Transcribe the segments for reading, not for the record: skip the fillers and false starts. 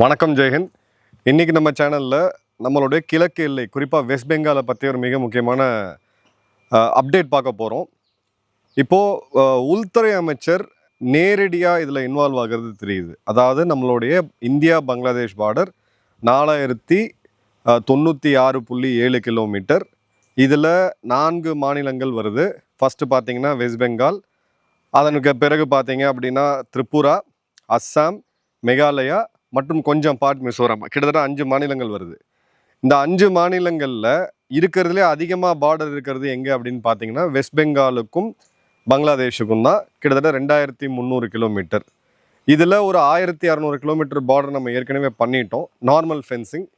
வணக்கம் ஜெயஹிந்த். இன்றைக்கி நம்ம சேனலில் நம்மளுடைய கிழக்கு எல்லை குறிப்பாக வெஸ்ட் பெங்காலை பற்றி ஒரு மிக முக்கியமான அப்டேட் பார்க்க போகிறோம். இப்போது உள்துறை அமைச்சர் நேரடியாக இதில் இன்வால்வ் ஆகிறது தெரியுது. அதாவது நம்மளுடைய இந்தியா பங்களாதேஷ் பார்டர் 4096.7 கிலோமீட்டர். இதில் 4 மாநிலங்கள் வருது. ஃபஸ்ட்டு பார்த்திங்கன்னா வெஸ்ட் பெங்கால், அதனுக்கு பிறகு பார்த்தீங்க அப்படின்னா திரிபுரா, அஸ்ஸாம், மேகாலயா மற்றும் கொஞ்சம் பார்ட் மிசோரம். கிட்டத்தட்ட 5 மாநிலங்கள் வருது. இந்த 5 மாநிலங்களில் இருக்கிறதுலே அதிகமாக பார்டர் இருக்கிறது எங்கே அப்படின்னு பார்த்தீங்கன்னா வெஸ்ட் பெங்காலுக்கும் பங்களாதேஷுக்கும் தான். கிட்டத்தட்ட 2300 கிலோமீட்டர். இதில் ஒரு 1600 கிலோமீட்டர் பார்டர் நம்ம ஏற்கனவே பண்ணிட்டோம். Normal fencing.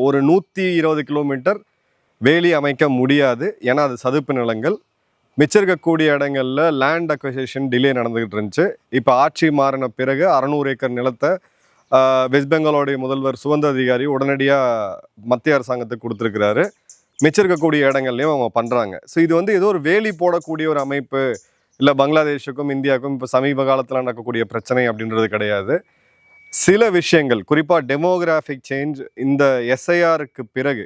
ஒரு 120 கிலோமீட்டர் வேலி அமைக்க முடியாது, ஏன்னா அது சதுப்பு நிலங்கள். மிச்சம் இருக்கக்கூடிய இடங்களில் லேண்ட் அக்வசிஷன் டிலே நடந்துக்கிட்டு இருந்துச்சு. இப்போ ஆட்சி மாறின பிறகு 600 ஏக்கர் நிலத்தை வெஸ்ட் பெங்காலோடைய முதல்வர் சுதந்திர அதிகாரி உடனடியாக மத்திய அரசாங்கத்துக்கு கொடுத்துருக்கிறாரு. மிச்சம் இருக்கக்கூடிய இடங்கள்லையும் அவங்க பண்ணுறாங்க. ஸோ இது வந்து ஏதோ ஒரு வேலி போடக்கூடிய ஒரு அமைப்பு இல்லை, பங்களாதேஷுக்கும் இந்தியாவுக்கும் இப்போ சமீப காலத்தில் நடக்கக்கூடிய பிரச்சனை அப்படின்றது கிடையாது. சில விஷயங்கள், குறிப்பாக டெமோகிராஃபிக் சேஞ்ச், இந்த எஸ்ஐஆருக்கு பிறகு,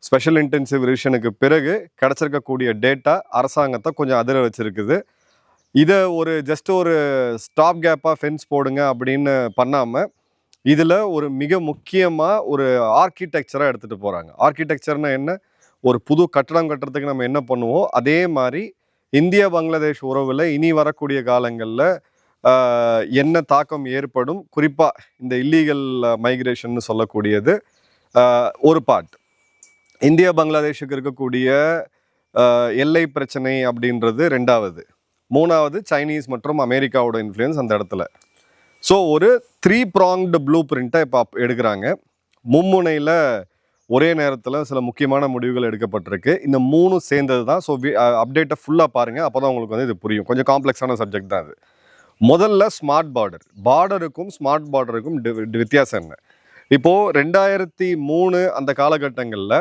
ஸ்பெஷல் இன்டென்சிவ் ரிவிஷனுக்கு பிறகு கிடச்சிருக்கக்கூடிய டேட்டா அரசாங்கத்தை கொஞ்சம் அதிர வச்சுருக்குது. இதை ஜஸ்ட் ஒரு ஸ்டாப் கேப்பாக ஃபென்ஸ் போடுங்க அப்படின்னு பண்ணாமல் இதில் ஒரு மிக முக்கியமாக ஒரு ஆர்கிடெக்சராக எடுத்துகிட்டு போகிறாங்க. ஆர்கிடெக்சர்னா என்ன? ஒரு புது கட்டடம் கட்டுறதுக்கு நம்ம என்ன பண்ணுவோம், அதே மாதிரி இந்தியா பங்களாதேஷ் உறவில் இனி வரக்கூடிய காலங்களில் என்ன தாக்கம் ஏற்படும், குறிப்பாக இந்த இல்லீகல் மைக்ரேஷன் சொல்லக்கூடியது ஒரு பார்ட். இந்தியா பங்களாதேஷுக்கு இருக்கக்கூடிய எல்லை பிரச்சனை அப்படின்றது 2வது. 3வது சைனீஸ் மற்றும் அமெரிக்காவோட இன்ஃப்ளூயன்ஸ் அந்த இடத்துல. ஸோ ஒரு 3-pronged ப்ளூ பிரிண்ட்டை இப்போ எடுக்கிறாங்க. மும்முனையில் ஒரே நேரத்தில் சில முக்கியமான முடிவுகள் எடுக்கப்பட்டிருக்கு. இந்த 3 சேர்ந்தது தான். ஸோ அப்டேட்டை ஃபுல்லாக பாருங்கள், அப்போ தான் உங்களுக்கு வந்து இது புரியும். கொஞ்சம் காம்ப்ளெக்ஸான சப்ஜெக்ட் தான் அது. முதல்ல ஸ்மார்ட் பார்டருக்கும் ஸ்மார்ட் பார்டருக்கும் வித்தியாசம் என்ன? இப்போது 2003 அந்த காலகட்டங்களில்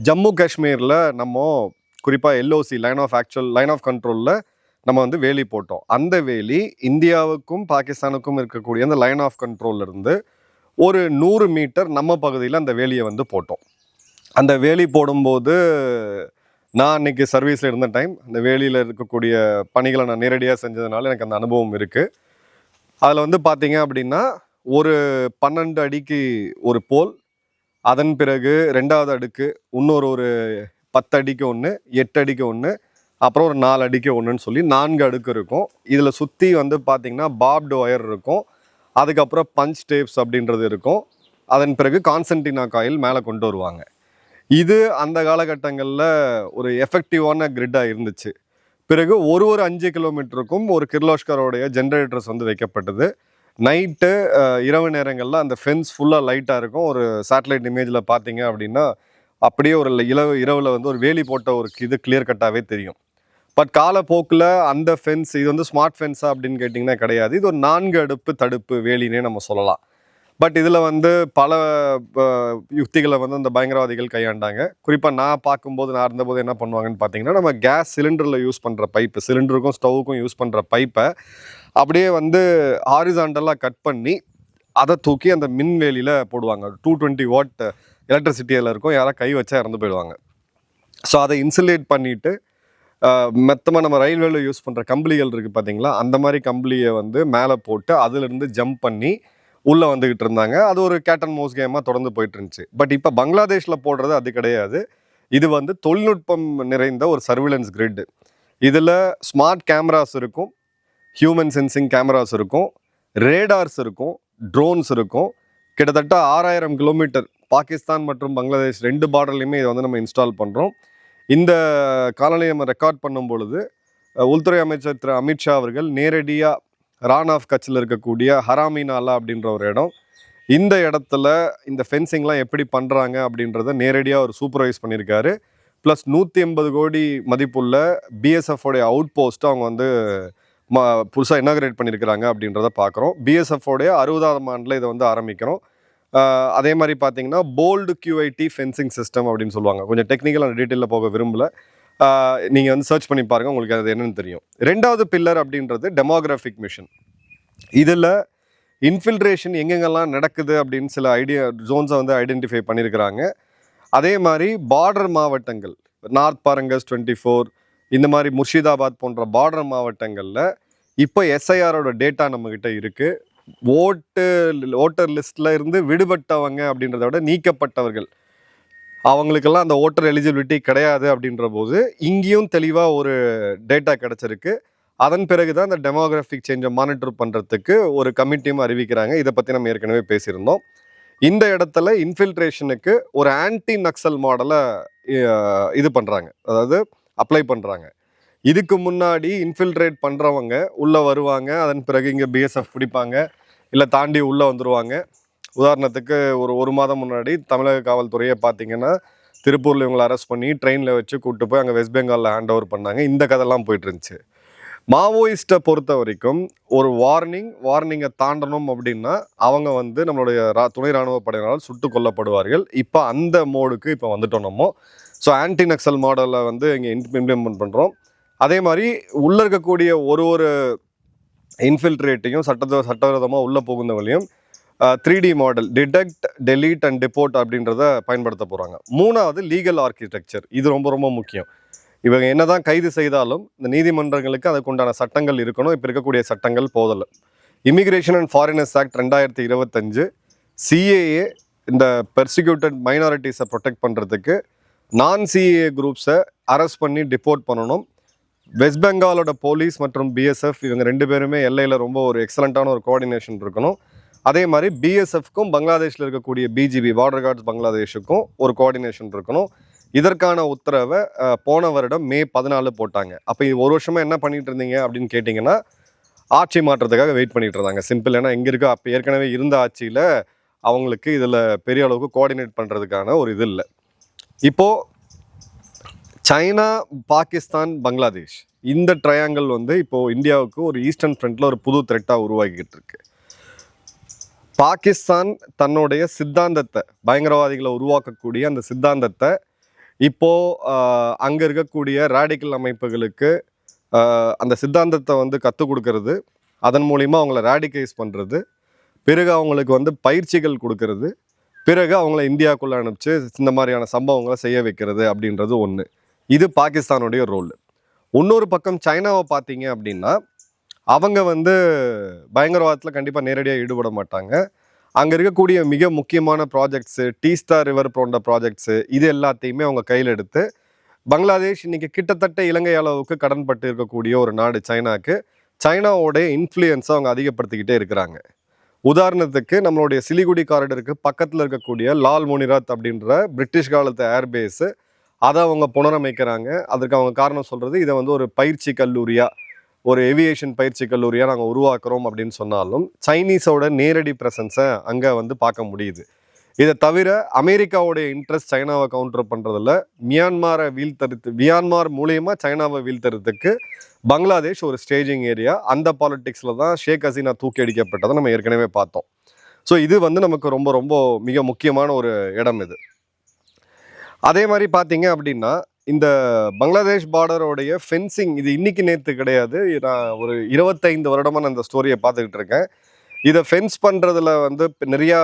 ஜம்மு காஷ்மீரில் நம்ம குறிப்பாக எல்ஓசி லைன் ஆஃப் கண்ட்ரோலில் நம்ம வந்து வேலி போட்டோம். அந்த வேலி இந்தியாவுக்கும் பாகிஸ்தானுக்கும் இருக்கக்கூடிய அந்த லைன் ஆஃப் கண்ட்ரோல்லேருந்து ஒரு 100 மீட்டர் நம்ம பகுதியில் அந்த வேலியை வந்து போட்டோம். அந்த வேலி போடும்போது நான் அன்றைக்கி சர்வீஸில் இருந்த டைம், அந்த வேலியில் இருக்கக்கூடிய பணிகளை நான் நேரடியாக செஞ்சதுனால எனக்கு அந்த அனுபவம் இருக்குது. அதில் வந்து பார்த்தீங்க அப்படின்னா ஒரு 12 அடிக்கு ஒரு போல், அதன் பிறகு 2வது அடுக்கு இன்னொரு 10 அடிக்கு ஒன்று, 8 அடிக்கு ஒன்று, அப்புறம் ஒரு 4 அடிக்கு ஒன்றுன்னு சொல்லி 4 அடுக்கு இருக்கும். இதில் சுற்றி வந்து பார்த்திங்கன்னா பாப்டு ஒயர் இருக்கும். அதுக்கப்புறம் பஞ்ச் டேப்ஸ் அப்படின்றது இருக்கும். அதன் பிறகு கான்சன்டினா காயில் மேலே கொண்டு வருவாங்க. இது அந்த காலகட்டங்களில் ஒரு எஃபெக்டிவான கிரிட்டாக இருந்துச்சு. பிறகு ஒரு 5 கிலோமீட்டருக்கும் ஒரு கிர்லோஸ்கரோடைய ஜென்ரேட்டர்ஸ் வந்து வைக்கப்பட்டது. நைட்டு இரவு நேரங்களில் அந்த ஃபென்ஸ் ஃபுல்லாக லைட்டாக இருக்கும். ஒரு சேட்டலைட் இமேஜில் பார்த்தீங்க அப்படின்னா அப்படியே ஒரு இரவில் வந்து ஒரு வேலி போட்ட ஒரு இது கிளியர் கட்டாகவே தெரியும். பட் காலப்போக்கில் அந்த ஃபென்ஸ், இது வந்து ஸ்மார்ட் ஃபென்ஸா அப்படின்னு கேட்டிங்கன்னா கிடையாது. இது ஒரு 4 அடுப்பு தடுப்பு வேலினே நம்ம சொல்லலாம். பட் இதில் வந்து பல யுக்திகளை வந்து அந்த பயங்கரவாதிகள் கையாண்டாங்க. குறிப்பாக நான் இருந்தபோது என்ன பண்ணுவாங்கன்னு பார்த்தீங்கன்னா, நம்ம கேஸ் சிலிண்டரில் யூஸ் பண்ணுற பைப்பு, சிலிண்டருக்கும் ஸ்டவ்வுக்கும் யூஸ் பண்ணுற பைப்பை அப்படியே வந்து ஹாரிசாண்டலாக கட் பண்ணி அதை தூக்கி அந்த மின்வேலியில் போடுவாங்க. 220 வாட் எலக்ட்ரிசிட்டியில் இருக்கும். யாராவது கை வச்சா இறந்து போயிடுவாங்க. ஸோ அதை இன்சுலேட் பண்ணிவிட்டு மொத்தமாக நம்ம ரயில்வேல யூஸ் பண்ணுற கம்பளிகள் இருக்குது பார்த்தீங்களா, அந்த மாதிரி கம்பளியை வந்து மேலே போட்டு அதிலிருந்து ஜம்ப் பண்ணி உள்ளே வந்துக்கிட்டு இருந்தாங்க. அது ஒரு கேட் அண்ட் மவுஸ் கேமாக தொடர்ந்து போயிட்டு இருந்துச்சு. பட் இப்போ பங்களாதேஷில் போடுறது அது கிடையாது. இது வந்து தொழில்நுட்பம் நிறைந்த ஒரு சர்விலன்ஸ் கிரிட். இதில் ஸ்மார்ட் கேமராஸ் இருக்கும், ஹியூமன் சென்சிங் கேமராஸ் இருக்கும், ரேடார்ஸ் இருக்கும், ட்ரோன்ஸ் இருக்கும். கிட்டத்தட்ட 6000 கிலோமீட்டர் பாகிஸ்தான் மற்றும் பங்களாதேஷ் 2 பார்டர்லையுமே இதை வந்து நம்ம இன்ஸ்டால் பண்ணுறோம். இந்த காலநிலையை நம்ம ரெக்கார்ட் பண்ணும் பொழுது உள்துறை அமைச்சர் திரு அமித்ஷா அவர்கள் நேரடியாக ரான் ஆஃப் கட்சியில் இருக்கக்கூடிய ஹராமி நாலா அப்படின்ற ஒரு இடம், இந்த இடத்துல இந்த ஃபென்சிங்லாம் எப்படி பண்ணுறாங்க அப்படின்றத நேரடியாக ஒரு சூப்பர்வைஸ் பண்ணியிருக்காரு. ப்ளஸ் 180 கோடி மதிப்புள்ள பிஎஸ்எஃப்ஓடைய அவுட் போஸ்ட்டு அவங்க வந்து புதுசாக இனாகரேட் பண்ணியிருக்கிறாங்க அப்படின்றத பார்க்குறோம். பிஎஸ்எஃப்ஓடைய 60ஆம் ஆண்டில் இதை வந்து ஆரம்பிக்கிறோம். அதே மாதிரி பார்த்தீங்கன்னா போல்டு QIT ஃபென்சிங் சிஸ்டம் அப்படின்னு சொல்லுவாங்க. கொஞ்சம் டெக்னிக்கலான டீட்டெயிலில் போக விரும்பல. நீங்கள் வந்து சர்ச் பண்ணி பாருங்கள், உங்களுக்கு அது என்னென்னு தெரியும். 2வது பில்லர் அப்படின்றது டெமோகிராஃபிக் மிஷன். இதில் இன்ஃபில்ட்ரேஷன் எங்கெங்கெல்லாம் நடக்குது அப்படின்னு சில ஜோன்ஸை வந்து ஐடென்டிஃபை பண்ணியிருக்கிறாங்க. அதே மாதிரி பார்டர் மாவட்டங்கள், நார்த் பாரங்கஸ் 24, இந்த மாதிரி முர்ஷிதாபாத் போன்ற பார்டர் மாவட்டங்களில் இப்போ எஸ்ஐஆரோட டேட்டா நம்மக்கிட்ட இருக்குது. ஓட்டர் லிஸ்ட்டில் இருந்து விடுபட்டவங்க அப்படின்றத விட நீக்கப்பட்டவர்கள், அவங்களுக்கெல்லாம் அந்த ஓட்டர் எலிஜிபிலிட்டி கிடையாது அப்படின்ற போது இங்கேயும் தெளிவாக ஒரு டேட்டா கிடச்சிருக்கு. அதன் பிறகு தான் இந்த டெமோகிராஃபிக் சேஞ்சை மானிட்டர் பண்ணுறதுக்கு ஒரு கமிட்டியும் அறிவிக்கிறாங்க. இதை பற்றி நம்ம ஏற்கனவே பேசியிருந்தோம். இந்த இடத்துல இன்ஃபில்ட்ரேஷனுக்கு ஒரு ஆன்டி நக்சல் மாடலை இது பண்ணுறாங்க, அதாவது அப்ளை பண்ணுறாங்க. இதுக்கு முன்னாடி இன்ஃபில்ட்ரேட் பண்ணுறவங்க உள்ளே வருவாங்க, அதன் பிறகு இங்கே பிஎஸ்எஃப் பிடிப்பாங்க, இல்லை தாண்டி உள்ளே வந்துடுவாங்க. உதாரணத்துக்கு ஒரு மாதம் முன்னாடி தமிழக காவல்துறையை பார்த்தீங்கன்னா திருப்பூரில் இவங்களை அரெஸ்ட் பண்ணி ட்ரெயினில் வச்சு கூப்பிட்டு போய் அங்கே வெஸ்ட் பெங்காலில் ஹேண்ட் ஓவர் பண்ணாங்க. இந்த கதையெல்லாம் போயிட்டு இருந்துச்சு. மாவோயிஸ்ட்டை பொறுத்த வரைக்கும் ஒரு வார்னிங்கை தாண்டணும் அப்படின்னா அவங்க வந்து நம்மளுடைய துணை இராணுவ படையினரால் சுட்டு கொல்லப்படுவார்கள். இப்போ அந்த மோடுக்கு இப்போ வந்துட்டோம் நம்ம. ஸோ ஆன்டி நக்சல் மாடலை வந்து இங்கே இம்ப்ளிமெண்ட் பண்ணுறோம். அதே மாதிரி உள்ளே இருக்கக்கூடிய ஒரு இன்ஃபில்ட்ரேட்டையும் சட்டவிரோதமாக உள்ளே போகுந்தவங்களையும் 3D model, detect, delete and depot அப்படின்றத பயன்படுத்த போகிறாங்க. 3வது லீகல் ஆர்கிடெக்சர். இது ரொம்ப ரொம்ப முக்கியம். இவங்க என்னதான் கைது செய்தாலும் இந்த நீதிமன்றங்களுக்கு அதுக்கு உண்டான சட்டங்கள் இருக்கணும். இப்போ இருக்கக்கூடிய சட்டங்கள் போதலை. Immigration and foreigners act 2025, CAA இந்த பெர்சிக்யூட்டட் மைனாரிட்டிஸை ப்ரொடெக்ட் பண்ணுறதுக்கு நான் சிஏஏ குரூப்ஸை அரெஸ்ட் பண்ணி டிபோர்ட் பண்ணணும். வெஸ்ட் பெங்காலோட போலீஸ் மற்றும் பிஎஸ்எஃப் இவங்க 2 பேருமே எல்லையில் ரொம்ப ஒரு எக்ஸலண்ட்டான ஒரு கோஆர்டினேஷன் இருக்கணும். அதே மாதிரி பிஎஸ்எஃப்க்கும் பங்களாதேஷில் இருக்கக்கூடிய பிஜிபி பார்டர் கார்ட்ஸ் பங்களாதேஷுக்கும் ஒரு கோஆர்டினேஷன் இருக்கணும். இதற்கான உத்தரவை போன வருடம் மே 14 போட்டாங்க. அப்போ இது ஒரு வருஷமாக என்ன பண்ணிட்டு இருந்தீங்க அப்படின்னு கேட்டிங்கன்னா ஆட்சி மாற்றத்துக்காக வெயிட் பண்ணிட்டு இருந்தாங்க. சிம்பிள். ஏன்னா எங்கே இருக்கோ அப்போ ஏற்கனவே இருந்த ஆட்சியில் அவங்களுக்கு இதில் பெரிய அளவுக்கு கோஆர்டினேட் பண்ணுறதுக்கான ஒரு இது இல்லை. இப்போது சைனா, பாகிஸ்தான், பங்களாதேஷ் இந்த ட்ரையாங்கிள் வந்து இப்போது இந்தியாவுக்கு ஒரு ஈஸ்டர்ன் ஃப்ரண்ட்டில் ஒரு புது த்ரெட்டாக உருவாக்கிட்டு இருக்கு. பாகிஸ்தான் தன்னுடைய சித்தாந்தத்தை, பயங்கரவாதிகளை உருவாக்கக்கூடிய அந்த சித்தாந்தத்தை இப்போது அங்கே இருக்கக்கூடிய ரேடிக்கல் அமைப்புகளுக்கு அந்த சித்தாந்தத்தை வந்து கற்றுக் கொடுக்கறது, அதன் மூலிமா அவங்கள ரேடிக்கைஸ் பண்ணுறது, பிறகு அவங்களுக்கு வந்து பயிற்சிகள் கொடுக்கறது, பிறகு அவங்கள இந்தியாவுக்குள்ளே அனுப்பிச்சு இந்த மாதிரியான சம்பவங்களை செய்ய வைக்கிறது அப்படின்றது ஒன்று. இது பாகிஸ்தானுடைய ரோல். இன்னொரு பக்கம் சைனாவை பார்த்தீங்க அப்படின்னா அவங்க வந்து பயங்கரவாதத்தில் கண்டிப்பாக நேரடியாக ஈடுபட மாட்டாங்க. அங்கே இருக்கக்கூடிய மிக முக்கியமான ப்ராஜெக்ட்ஸு, டீஸ்டா ரிவர் போன்ற ப்ராஜெக்ட்ஸு, இது எல்லாத்தையுமே அவங்க கையில் எடுத்து, பங்களாதேஷ் இன்றைக்கி கிட்டத்தட்ட இலங்கை அளவுக்கு கடன்பட்டு இருக்கக்கூடிய ஒரு நாடு சைனாவுக்கு. சைனாவோடைய இன்ஃப்ளூயன்ஸை அவங்க அதிகப்படுத்திக்கிட்டே இருக்கிறாங்க. உதாரணத்துக்கு நம்மளுடைய சிலிகுடி காரிடருக்கு பக்கத்தில் இருக்கக்கூடிய லால் முனிராத் அப்படின்ற பிரிட்டிஷ் காலத்து ஏர்பேஸு, அதை அவங்க புனரமைக்கிறாங்க. அதற்கு அவங்க காரணம் சொல்கிறது, இதை வந்து ஒரு பயிற்சி கல்லூரியாக, ஒரு ஏவியேஷன் பயிற்சி கல்லூரியாக நாங்கள் உருவாக்குறோம் அப்படின்னு சொன்னாலும் சைனீஸோட நேரடி ப்ரெசன்ஸை அங்கே வந்து பார்க்க முடியுது. இதை தவிர அமெரிக்காவுடைய இன்ட்ரெஸ்ட் சைனாவை கவுண்டர் பண்ணுறதில்ல. மியான்மார் மூலியமாக சைனாவை வீழ்த்தறதுக்கு பங்களாதேஷ் ஒரு ஸ்டேஜிங் ஏரியா. அந்த பாலிட்டிக்ஸில் தான் ஷேக் ஹசீனா தூக்கி அடிக்கப்பட்டதை நம்ம ஏற்கனவே பார்த்தோம். ஸோ இது வந்து நமக்கு ரொம்ப ரொம்ப மிக முக்கியமான ஒரு இடம் இது. அதே மாதிரி பார்த்தீங்க அப்படின்னா இந்த பங்களாதேஷ் பார்டரோடைய ஃபென்சிங், இது இன்னைக்கு நேற்று கிடையாது. நான் ஒரு 25 வருடமாக நான் இந்த ஸ்டோரியை பார்த்துக்கிட்டு இருக்கேன். இதை ஃபென்ஸ் பண்ணுறதுல வந்து நிறையா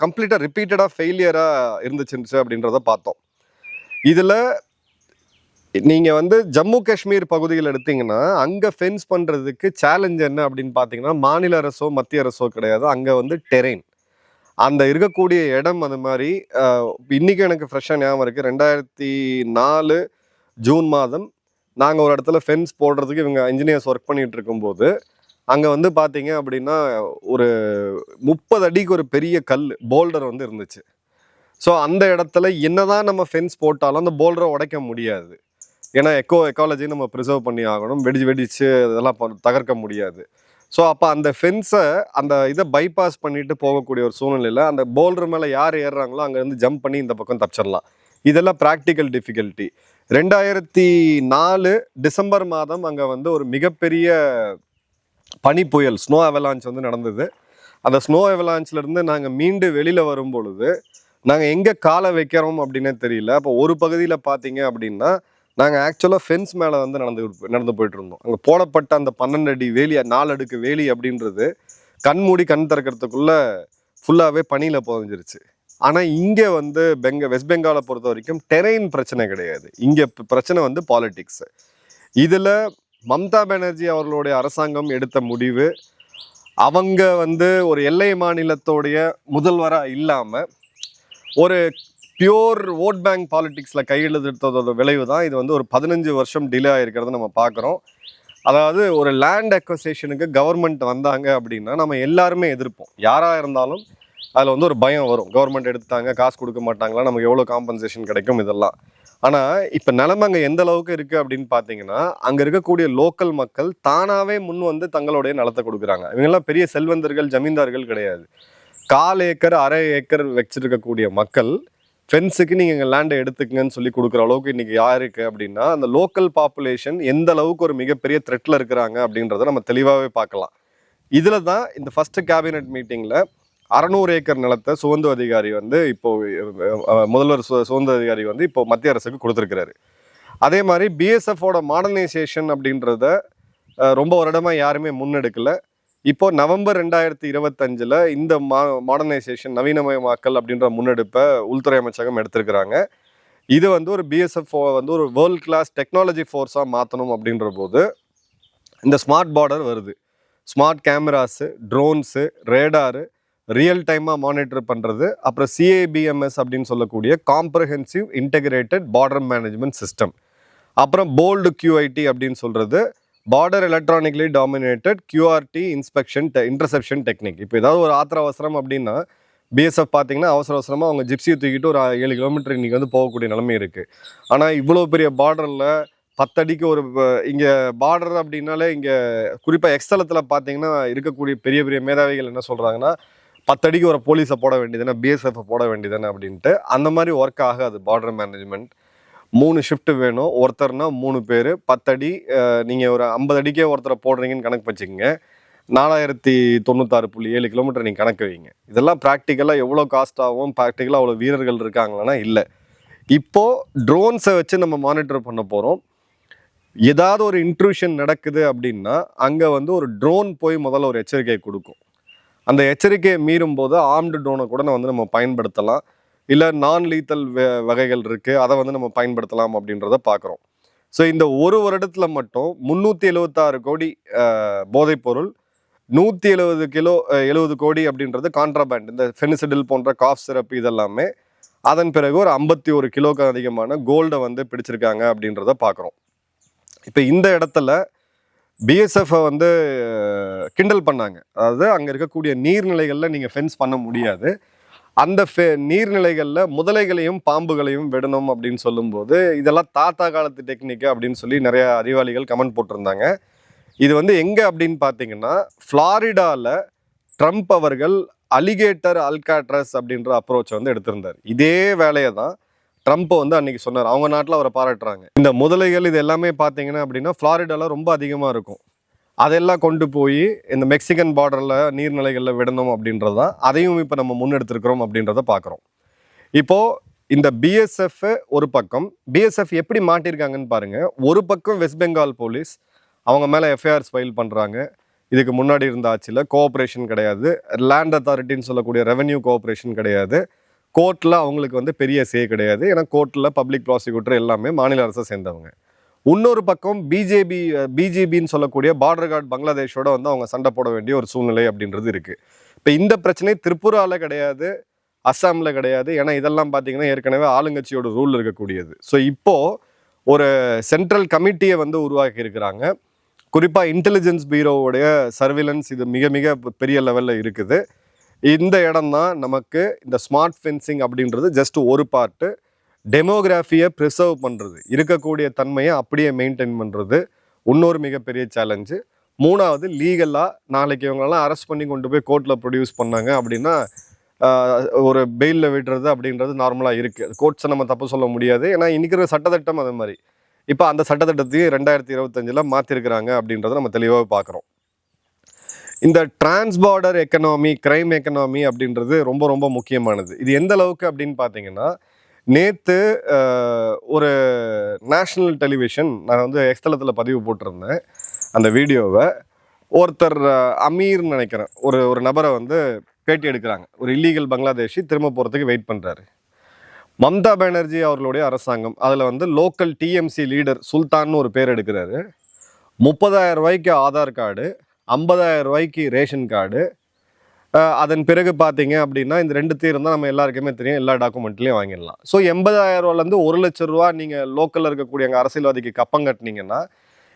கம்ப்ளீட்டாக ரிப்பீட்டடாக ஃபெயிலியராக இருந்துச்சு அப்படின்றத பார்த்தோம். இதில் நீங்கள் வந்து ஜம்மு காஷ்மீர் பகுதியில் எடுத்திங்கன்னா அங்கே ஃபென்ஸ் பண்ணுறதுக்கு சேலஞ்ச் என்ன அப்படின்னு பார்த்தீங்கன்னா மாநில அரசோ மத்திய அரசோ கிடையாது. அங்கே வந்து டெரெயின், அந்த இருக்கக்கூடிய இடம். அது மாதிரி இன்றைக்கி எனக்கு ஃப்ரெஷ்ஷாக ஞாபகம் இருக்குது, 2004 ஜூன் மாதம் நாங்கள் ஒரு இடத்துல ஃபென்ஸ் போடுறதுக்கு இவங்க இன்ஜினியர்ஸ் ஒர்க் பண்ணிகிட்டு இருக்கும்போது அங்கே வந்து பார்த்தீங்க அப்படின்னா ஒரு 30 அடிக்கு ஒரு பெரிய கல் போல்டர் வந்து இருந்துச்சு. ஸோ அந்த இடத்துல என்னதான் நம்ம ஃபென்ஸ் போட்டாலும் அந்த போல்டரை உடைக்க முடியாது. ஏன்னா எக்காலஜி நம்ம ப்ரிசர்வ் பண்ணி ஆகணும். வெடிச்சு அதெல்லாம் தகர்க்க முடியாது. ஸோ அப்போ அந்த ஃபென்ஸை அந்த இதை பைபாஸ் பண்ணிட்டு போகக்கூடிய ஒரு சூழ்நிலையில் அந்த போல்டர் மேலே யார் ஏறுறாங்களோ அங்கேருந்து ஜம்ப் பண்ணி இந்த பக்கம் தப்பிச்சிடலாம். இதெல்லாம் ப்ராக்டிக்கல் டிஃபிகல்ட்டி. 2004 டிசம்பர் மாதம் அங்கே வந்து ஒரு மிகப்பெரிய பனி புயல், ஸ்னோ அவலான்ச் வந்து நடந்தது. அந்த ஸ்னோ அவலான்ச்லேருந்து நாங்கள் மீண்டு வெளியில் வரும் பொழுது நாங்கள் எங்கே காலை வைக்கிறோம் அப்படின்னே தெரியல. அப்போ ஒரு பகுதியில் பார்த்தீங்க அப்படின்னா நாங்கள் ஆக்சுவலாக ஃபென்ஸ் மேலே வந்து நடந்து போயிட்டு இருந்தோம். அங்கே போடப்பட்ட அந்த 12 அடி வேலி, 4 அடுக்கு வேலி அப்படின்றது கண் மூடி கண் திறக்கிறதுக்குள்ள ஃபுல்லாகவே பனியில் புதஞ்சிருச்சு. ஆனால் இங்கே வந்து வெஸ்ட் பெங்காலை பொறுத்த வரைக்கும் டெரெயின் பிரச்சனை கிடையாது. இங்கே பிரச்சனை வந்து பாலிடிக்ஸ். இதில் மம்தா பானர்ஜி அவர்களுடைய அரசாங்கம் எடுத்த முடிவு, அவங்க வந்து ஒரு எல்லை மாநிலத்தோடைய முதல்வராக இல்லாமல் ஒரு பியூர் ஓட் பேங்க் பாலிடிக்ஸில் கையெழுத்ததோட விளைவு தான் இது வந்து ஒரு 15 வருஷம் டிலே ஆகிருக்கிறத நம்ம பார்க்குறோம். அதாவது ஒரு லேண்ட் அக்வசேஷனுக்கு கவர்மெண்ட் வந்தாங்க அப்படின்னா நம்ம எல்லாருமே எதிர்ப்போம். யாராக இருந்தாலும் அதில் வந்து ஒரு பயம் வரும். கவர்மெண்ட் எடுத்துட்டாங்க, காசு கொடுக்க மாட்டாங்களா, நமக்கு எவ்வளோ காம்பன்சேஷன் கிடைக்கும், இதெல்லாம். ஆனால் இப்போ நிலைமை அங்கே எந்த அளவுக்கு இருக்குது அப்படின்னு பார்த்தீங்கன்னா, அங்கே இருக்கக்கூடிய லோக்கல் மக்கள் தானாகவே முன் வந்து தங்களுடைய நிலத்தை கொடுக்குறாங்க. இவங்கெல்லாம் பெரிய செல்வந்தர்கள், ஜமீன்தார்கள் கிடையாது. 1/4 ஏக்கர் 1/2 ஏக்கர் வச்சிருக்கக்கூடிய மக்கள் ஃபென்ஸுக்கு நீங்கள் எங்கள் லேண்டை எடுத்துக்கங்கன்னு சொல்லி கொடுக்குற அளவுக்கு இன்றைக்கி யாருக்கு அப்படின்னா, அந்த லோக்கல் பாப்புலேஷன் எந்த அளவுக்கு ஒரு மிகப்பெரிய த்ரெட்டில் இருக்கிறாங்க அப்படின்றத நம்ம தெளிவாகவே பார்க்கலாம். இதில் தான் இந்த ஃபஸ்ட்டு கேபினெட் மீட்டிங்கில் 600 ஏக்கர் நிலத்தை சுகந்து அதிகாரி வந்து இப்போ முதல்வர் சுகந்து அதிகாரி வந்து இப்போ மத்திய அரசுக்கு கொடுத்துருக்கிறாரு. அதே மாதிரி பிஎஸ்எஃபோட மாடர்னைசேஷன் அப்படின்றத ரொம்ப வருடமாக யாருமே முன்னெடுக்கலை. இப்போ நவம்பர் 2025 இந்த மாடர்னைசேஷன் நவீனமயமாக்கல் அப்படின்ற முன்னெடுப்பை உள்துறை அமைச்சகம் எடுத்திருக்கிறாங்க. இது வந்து ஒரு பிஎஸ்எஃப் வந்து ஒரு வேர்ல்ட் கிளாஸ் டெக்னாலஜி ஃபோர்ஸாக மாற்றணும் அப்படின்ற போது இந்த ஸ்மார்ட் பார்டர் வருது. Smart cameras, drones, radar, real டைமாக மானிட்டர் பண்ணுறது, அப்புறம் சிஏபிஎம்எஸ் அப்படின்னு சொல்லக்கூடிய comprehensive integrated border management system, அப்புறம் போல்டு QIT அப்படின்னு சொல்கிறது border electronically dominated QRT interception technique. இப்போ ஏதாவது ஒரு ஆத்திர அவசரம் அப்படின்னா பிஎஸ்எஃப் பார்த்தீங்கன்னா அவசரமாக அவங்க ஜிப்சியை தூக்கிட்டு ஒரு 7 கிலோமீட்டர் இன்றைக்கி வந்து போகக்கூடிய நிலைமை இருக்குது. ஆனால் இவ்வளோ பெரிய பார்டரில் 10 அடிக்கு ஒரு இங்கே பார்டர் அப்படின்னாலே இங்கே குறிப்பாக எக்ஸ்தலத்தில் பார்த்தீங்கன்னா இருக்கக்கூடிய பெரிய பெரிய மேதாவிகள் என்ன சொல்கிறாங்கன்னா, 10 அடிக்கு ஒரு போலீஸை போட வேண்டியதுன்னா பிஎஸ்எஃப் போட வேண்டியதுன்னு அப்படின்ட்டு. அந்த மாதிரி ஒர்க் ஆகாது பார்டர் மேனேஜ்மெண்ட். 3 ஷிஃப்ட் வேணும். ஒருத்தர்னா 3 பேர். 10 அடி நீங்கள் ஒரு 50 அடிக்கே ஒருத்தரை போடுறீங்கன்னு கணக்கு வச்சுக்கோங்க. 4096.7 கிலோமீட்டர் நீங்கள் கணக்கு வைங்க. இதெல்லாம் ப்ராக்டிக்கலாக எவ்வளோ காஸ்ட் ஆகும், ப்ராக்டிக்கலாக அவ்வளோ வீரர்கள் இருக்காங்களான்னா இல்லை. இப்போது ட்ரோன்ஸை வச்சு நம்ம மானிட்டர் பண்ண போகிறோம். ஏதாவது ஒரு இன்ட்ரூஷன் நடக்குது அப்படின்னா அங்கே வந்து ஒரு ட்ரோன் போய் முதல்ல ஒரு எச்சரிக்கை கொடுக்கும். அந்த எச்சரிக்கையை மீறும் போது ஆர்ம்டு ட்ரோனை கூட வந்து நம்ம பயன்படுத்தலாம். இல்லை நான் லீத்தல் வகைகள் இருக்குது, அதை வந்து நம்ம பயன்படுத்தலாம் அப்படின்றத பார்க்குறோம். ஸோ இந்த ஒரு வருடத்தில் மட்டும் 376 கோடி போதைப்பொருள், 170 கோடி அப்படின்றது கான்ட்ராபேண்ட், இந்த ஃபெனிசிடில் போன்ற காஃப் சிரப் இதெல்லாமே. அதன் பிறகு ஒரு 51 கிலோக்கு அதிகமான கோல்டை வந்து பிடிச்சிருக்காங்க அப்படின்றத பார்க்குறோம். இப்போ இந்த இடத்துல பிஎஸ்எஃப்பை வந்து கிண்டல் பண்ணாங்க. அதாவது அங்கே இருக்கக்கூடிய நீர்நிலைகளில் நீங்கள் ஃபென்ஸ் பண்ண முடியாது, அந்த நீர்நிலைகளில் முதலைகளையும் பாம்புகளையும் விடணும் அப்படின்னு சொல்லும்போது இதெல்லாம் தாத்தா காலத்து டெக்னிக்கு அப்படின்னு சொல்லி நிறைய அறிவாளிகள் கமெண்ட் போட்டிருந்தாங்க. இது வந்து எங்கே அப்படின்னு பார்த்தீங்கன்னா, ஃப்ளாரிடாவில் ட்ரம்ப் அவர்கள் அலிகேட்டர் அல்காட்ரஸ் அப்படின்ற அப்ரோச் வந்து எடுத்திருந்தார். இதே வேலையை தான் ட்ரம்ப் வந்து அன்னைக்கு சொன்னார். அவங்க நாட்டில் அவரை பாராட்டுறாங்க. இந்த முதலைகள் இது எல்லாமே பார்த்தீங்கன்னா அப்படின்னா ஃப்ளாரிடாவில் ரொம்ப அதிகமாக இருக்கும். அதெல்லாம் கொண்டு போய் இந்த மெக்சிகன் பார்டரில் நீர்நிலைகளில் விடணும் அப்படின்றது தான். அதையும் இப்போ நம்ம முன்னெடுத்துருக்கிறோம் அப்படின்றத பார்க்குறோம். இப்போது இந்த பிஎஸ்எஃப் ஒரு பக்கம், பிஎஸ்எஃப் எப்படி மாட்டியிருக்காங்கன்னு பாருங்கள். ஒரு பக்கம் வெஸ்ட் பெங்கால் போலீஸ் அவங்க மேலே எஃப்ஐஆர்ஸ் ஃபைல் பண்ணுறாங்க. இதுக்கு முன்னாடி இருந்த ஆட்சியில் கோஆப்ரேஷன் கிடையாது, லேண்ட் அத்தாரிட்டின்னு சொல்லக்கூடிய ரெவென்யூ கோஆப்ரேஷன் கிடையாது, கோர்ட்டில் அவங்களுக்கு வந்து பெரிய சே கிடையாது. ஏன்னா கோர்ட்டில் பப்ளிக் ப்ராசிக்யூட்டர் எல்லாமே மாநில அரசை சேர்ந்தவங்க. இன்னொரு பக்கம் பிஜேபின்னு சொல்லக்கூடிய பார்டர் கார்டு பங்களாதேஷோட வந்து அவங்க சண்டை போட வேண்டிய ஒரு சூழ்நிலை அப்படின்றது இருக்குது. இப்போ இந்த பிரச்சனை திரிபுராவில் கிடையாது, அஸ்ஸாமில் கிடையாது. ஏன்னா இதெல்லாம் பார்த்தீங்கன்னா ஏற்கனவே ஆளுங்கட்சியோட ரூல் இருக்கக்கூடியது. ஸோ இப்போது ஒரு சென்ட்ரல் கமிட்டியை வந்து உருவாக்கி இருக்கிறாங்க. குறிப்பாக இன்டெலிஜென்ஸ் பியூரோவுடைய சர்வேலன்ஸ் இது மிக மிக பெரிய லெவலில் இருக்குது. இந்த இடம் தான் நமக்கு இந்த ஸ்மார்ட் ஃபென்சிங் அப்படின்றது ஜஸ்ட் ஒரு பார்ட்டு. டெமோகிராஃபியை ப்ரிசர்வ் பண்ணுறது, இருக்கக்கூடிய தன்மையை அப்படியே மெயின்டைன் பண்ணுறது இன்னொரு மிகப்பெரிய சேலஞ்சு. 3வது லீகலாக நாளைக்கு இவங்களெல்லாம் அரெஸ்ட் பண்ணி கொண்டு போய் கோர்ட்டில் ப்ரொடியூஸ் பண்ணாங்க அப்படின்னா ஒரு பெயிலில் விடுறது அப்படின்றது நார்மலாக இருக்குது. கோர்ட்ஸை நம்ம தப்பு சொல்ல முடியாது, ஏன்னா இன்றைக்கிற சட்டத்திட்டம் அது மாதிரி. இப்போ அந்த சட்டத்திட்டத்தையும் 2025 மாற்றிருக்கிறாங்க அப்படின்றத நம்ம தெளிவாக பார்க்குறோம். இந்த டிரான்ஸ்பார்டர் எக்கனாமி, கிரைம் எக்கனாமி அப்படின்றது ரொம்ப ரொம்ப முக்கியமானது. இது எந்த அளவுக்கு அப்படின்னு பார்த்தீங்கன்னா, நேற்று ஒரு நேஷ்னல் டெலிவிஷன், நான் வந்து எக்ஸ்தலத்தில் பதிவு போட்டிருந்தேன் அந்த வீடியோவை. ஒருத்தர் அமீர்னு நினைக்கிறேன், ஒரு ஒரு நபரை வந்து பேட்டி எடுக்கிறாங்க. ஒரு இல்லீகல் பங்களாதேஷி திரும்ப போகிறதுக்கு வெயிட் பண்ணுறாரு. மம்தா பானர்ஜி அவர்களுடைய அரசாங்கம் அதில் வந்து லோக்கல் டிஎம்சி லீடர் சுல்தான்னு ஒரு பேர் எடுக்கிறாரு. 30,000 ரூபாய்க்கு ஆதார் கார்டு, 50,000 ரூபாய்க்கு ரேஷன் கார்டு. அதன் பிறகு பார்த்தீங்க அப்படின்னா இந்த 2 இருந்தால் நம்ம எல்லாருக்குமே தெரியும், எல்லா டாக்குமெண்ட்லேயும் வாங்கிடலாம். ஸோ 80,000 ரூபாலேருந்து 1,00,000 ரூபா நீங்கள் லோக்கலில் இருக்கக்கூடிய எங்கள் அரசியல்வாதிக்கு கப்பம் கட்டினீங்கன்னா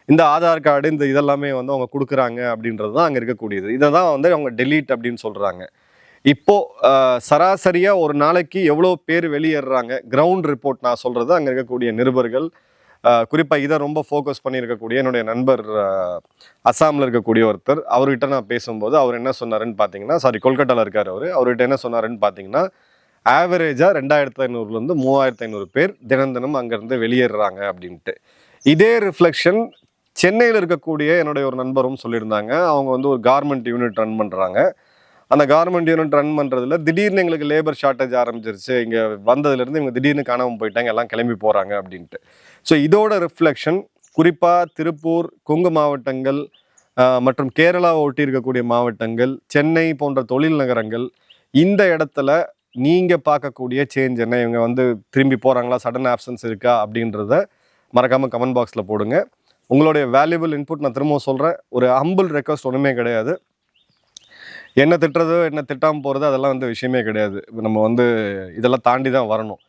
இந்த ஆதார் கார்டு இந்த இதெல்லாமே வந்து அவங்க கொடுக்குறாங்க அப்படின்றது தான் அங்கே இருக்கக்கூடியது. இதை தான் வந்து அவங்க டெலீட் அப்படின்னு சொல்கிறாங்க. இப்போது சராசரியாக ஒரு நாளைக்கு எவ்வளோ பேர் வெளியேறாங்க, கிரவுண்ட் ரிப்போர்ட் நான் சொல்கிறது அங்கே இருக்கக்கூடிய நிருபர்கள், குறிப்பாக இதை ரொம்ப ஃபோக்கஸ் பண்ணியிருக்கக்கூடிய என்னுடைய நண்பர் அஸ்ஸாமில் இருக்கக்கூடிய ஒருத்தர், அவர்கிட்ட நான் பேசும்போது அவர் என்ன சொன்னாருன்னு பார்த்தீங்கன்னா, கொல்கட்டாவில் இருக்கார் அவர்கிட்ட என்ன சொன்னாருன்னு பார்த்தீங்கன்னா, ஆவரேஜாக 2,500லேருந்து 3,500 பேர் தினம் அங்கேருந்து வெளியேறாங்க அப்படின்ட்டு. இதே ரிஃப்ளெக்ஷன் சென்னையில் இருக்கக்கூடிய என்னுடைய ஒரு நண்பரும் சொல்லியிருந்தாங்க. அவங்க வந்து ஒரு கார்மெண்ட் யூனிட் ரன் பண்ணுறாங்க. அந்த கார்மெண்ட் யூனிட் ரன் பண்ணுறதுல திடீர்னு எங்களுக்கு லேபர் ஷார்ட்டேஜ் ஆரம்பிச்சிருச்சு, இங்கே வந்ததுலேருந்து இவங்க திடீர்னு காணாமல் போயிட்டாங்க, எல்லாம் கிளம்பி போகிறாங்க அப்படின்ட்டு. ஸோ இதோட ரிஃப்ளெக்ஷன் குறிப்பாக திருப்பூர், கொங்கு மாவட்டங்கள் மற்றும் கேரளாவை ஒட்டி இருக்கக்கூடிய மாவட்டங்கள், சென்னை போன்ற தொழில் நகரங்கள், இந்த இடத்துல நீங்கள் பார்க்கக்கூடிய சேஞ்ச் என்ன, இவங்க வந்து திரும்பி போகிறாங்களா, சடன் ஆப்சன்ஸ் இருக்கா அப்படின்றத மறக்காமல் கமெண்ட் பாக்ஸில் போடுங்க. உங்களுடைய வேல்யூபிள் இன்புட் நான் திரும்பவும் சொல்கிறேன், ஒரு ஹம்பிள் ரெக்வஸ்ட் ஒன்றுமே கிடையாது. என்ன திட்டுறதோ என்ன திட்டாமல் போகிறது அதெல்லாம் வந்து விஷயமே கிடையாது. நம்ம வந்து இதெல்லாம் தாண்டி தான் வரணும்.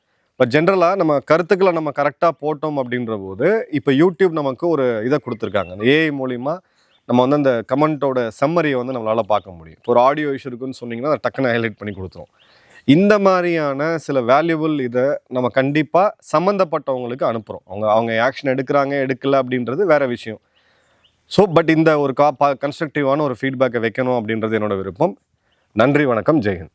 பட் ஜென்ரலாக நம்ம கருத்துக்களை நம்ம கரெக்டாக போட்டோம் அப்படின்ற போது இப்போ யூடியூப் நமக்கு ஒரு இதை கொடுத்துருக்காங்க. அந்த ஏஐ மூலிமா நம்ம வந்து அந்த கமெண்ட்டோட சம்மரியை வந்து நம்மளால் பார்க்க முடியும். இப்போ ஒரு ஆடியோ இஷ்யூ இருக்குன்னு சொன்னிங்கன்னா அதை டக்குன்னு ஹைலைட் பண்ணி கொடுத்துரும். இந்த மாதிரியான சில வேல்யூபிள் இதை நம்ம கண்டிப்பாக சம்மந்தப்பட்டவங்களுக்கு அனுப்புகிறோம். அவங்க ஆக்ஷன் எடுக்கிறாங்க எடுக்கல அப்படின்றது வேறு விஷயம். ஸோ பட் இந்த ஒரு கன்ஸ்ட்ரக்டிவான ஒரு ஃபீட்பேக்கை வைக்கணும் அப்படின்றது என்னோட விருப்பம். நன்றி, வணக்கம், ஜெய்ஹிந்த்.